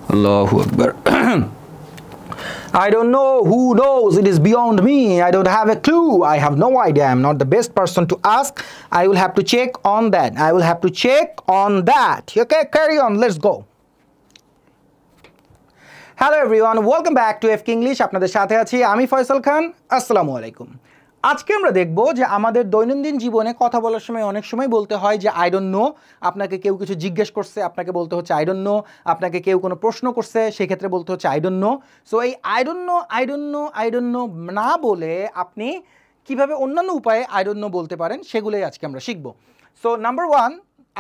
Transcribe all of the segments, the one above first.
Allahu Akbar. I don't know, who knows, it is beyond me, I don't have a clue, I have no idea, I'm not the best person to ask, I will have to check on that, I will have to check on that. Okay, carry on, let's go. Hello everyone, welcome back to FK English. আপনাদের সাথে আছি আমি ফয়সাল খান। আসসালামু আলাইকুম। আজকে আমরা দেখব যে আমাদের দৈনন্দিন জীবনে কথা বলার সময় অনেক সময় বলতে হয় যে আই ডোন্ট নো। আপনাকে কেউ কিছু জিজ্ঞেস করছে, আপনাকে বলতে হচ্ছে আই ডোন্ট নো। আপনাকে কেউ কোনো প্রশ্ন করছে, সেই ক্ষেত্রে বলতে হচ্ছে আই ডোন্ট নো। সো এই আই ডোন্ট নো না বলে আপনি কিভাবে অন্যান্য উপায়ে আই ডোন্ট নো বলতে পারেন সেগুলোই আজকে আমরা শিখব। সো নাম্বার 1,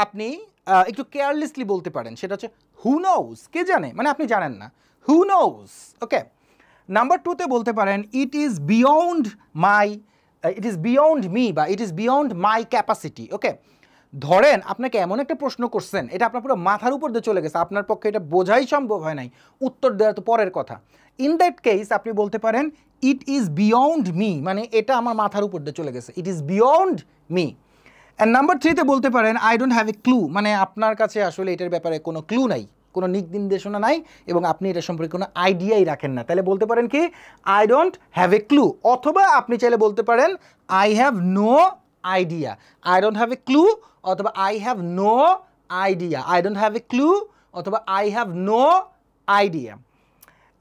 আপনি একটু কেয়ারলেসলি বলতে পারেন, সেটা হচ্ছে হু নোজ, কে জানে, মানে আপনি জানেন না, হু নোজ। ওকে, নাম্বার 2তে বলতে পারেন ইট ইজ বিয়ন্ড মি বা it is beyond my capacity. Okay, ধরেন আপনাকে এমন একটা প্রশ্ন করছেন, এটা আপনার পুরো মাথার উপর দিয়ে চলে গেছে, আপনার পক্ষে এটা বোঝাই সম্ভব হয় নাই, উত্তর দেওয়া তো পরের কথা। ইন দ্যাট কেস আপনি বলতে পারেন ইট ইজ বিয়ন্ড মি, মানে এটা আমার মাথার উপর দিয়ে চলে গেছে, it is beyond me. And number 3তে বলতে পারেন I don't have a clue, মানে আপনার কাছে আসলে এটার ব্যাপারে কোনো ক্লু নাই, কোনো দিক নির্দেশনা নাই এবং আপনি এটা সম্পর্কে কোনো আইডিয়াই রাখেন না, তাহলে বলতে পারেন কি I don't have a clue. অথবা আপনি চাইলে বলতে পারেন I have no idea, I don't have a clue অথবা I have no idea, I don't have a clue অথবা I have no idea.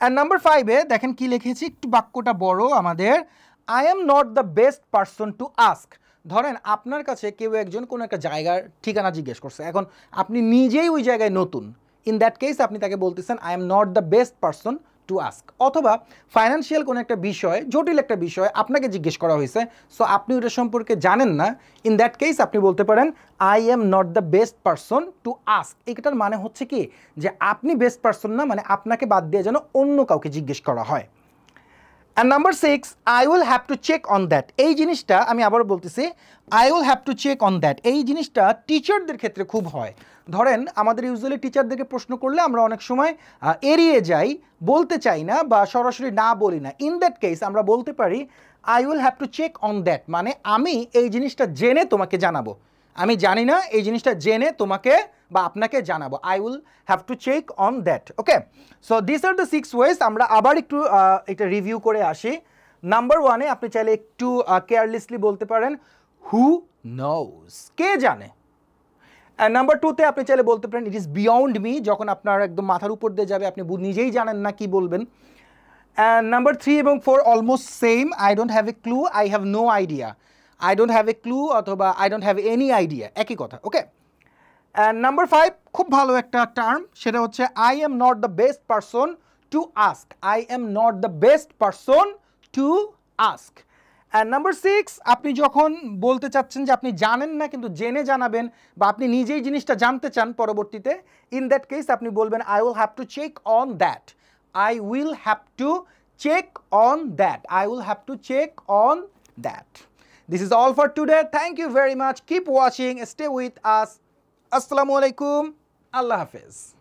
And number 5-এ দেখেন কি লিখেছি, একটু বাক্যটা বড় আমাদের, I am not the best person to ask. ধরেন আপনার কাছে কেউ একজন কোনো একটা জায়গার ঠিকানা জিজ্ঞেস করছে, এখন আপনি নিজেই ওই জায়গায় নতুন, ইন দ্যাট কেস আপনি তাকে বলতেছেন I am not the best person to ask. অথবা ফাইন্যান্সিয়াল কোনো একটা বিষয়, জটিল একটা বিষয় আপনাকে জিজ্ঞেস করা হয়েছে, সো আপনি ওটা সম্পর্কে জানেন না, ইন দ্যাট কেস আপনি বলতে পারেন I am not the best person to ask. এটার মানে হচ্ছে কি যে আপনি বেস্ট পারসন না, মানে আপনাকে বাদ দিয়ে যেন অন্য কাউকে জিজ্ঞেস করা হয়। And number 6, I will have to check on that. এই জিনিসটা আমি আবারও বলতেছি, I will have to check on that, এই জিনিসটা টিচারদের ক্ষেত্রে খুব হয়। ধরেন আমাদের ইউজুয়ালি টিচারদেরকে প্রশ্ন করলে আমরা অনেক সময় এড়িয়ে যাই, বলতে চাই না বা সরাসরি না বলি না। ইন দ্যাট কেস আমরা বলতে পারি I will have to check on that, মানে আমি এই জিনিসটা জেনে তোমাকে জানাবো, আমি জানি না, এই জিনিসটা জেনে তোমাকে বা আপনাকে জানাবো, I will have to check on that. Okay, so this are the 6 ways. আমরা আবার একটু এটা রিভিউ করে আসি। নাম্বার 1-এ আপনি চাইলে একটু কেয়ারলেসলি বলতে পারেন হু নোজ, কে জানে। অ্যান্ড নাম্বার 2-তে আপনি চাইলে বলতে পারেন ইট ইজ বিয়ন্ড মি, যখন আপনার একদম মাথার উপর দিয়ে যাবে, আপনি নিজেই জানেন না কি বলবেন। অ্যান্ড নাম্বার 3 এবং 4 almost same, I don't have a clue, I have no idea, I don't have a clue অথবা I don't have any idea, একই কথা। ওকে, অ্যান্ড নাম্বার 5 খুব ভালো একটা টার্ম, সেটা হচ্ছে I am not the best person to ask, I am not the best person to ask. And number 6, আপনি যখন বলতে চাচ্ছেন যে আপনি জানেন না কিন্তু জেনে জানাবেন বা আপনি নিজেই জিনিসটা জানতে চান পরবর্তীতে, ইন দ্যাট কেস আপনি বলবেন I will have to check on that, I will have to check on that, I will have to check on that. This is all for today. Thank you very much. Keep watching. Stay with us. Assalamu alaikum. Allah Hafiz.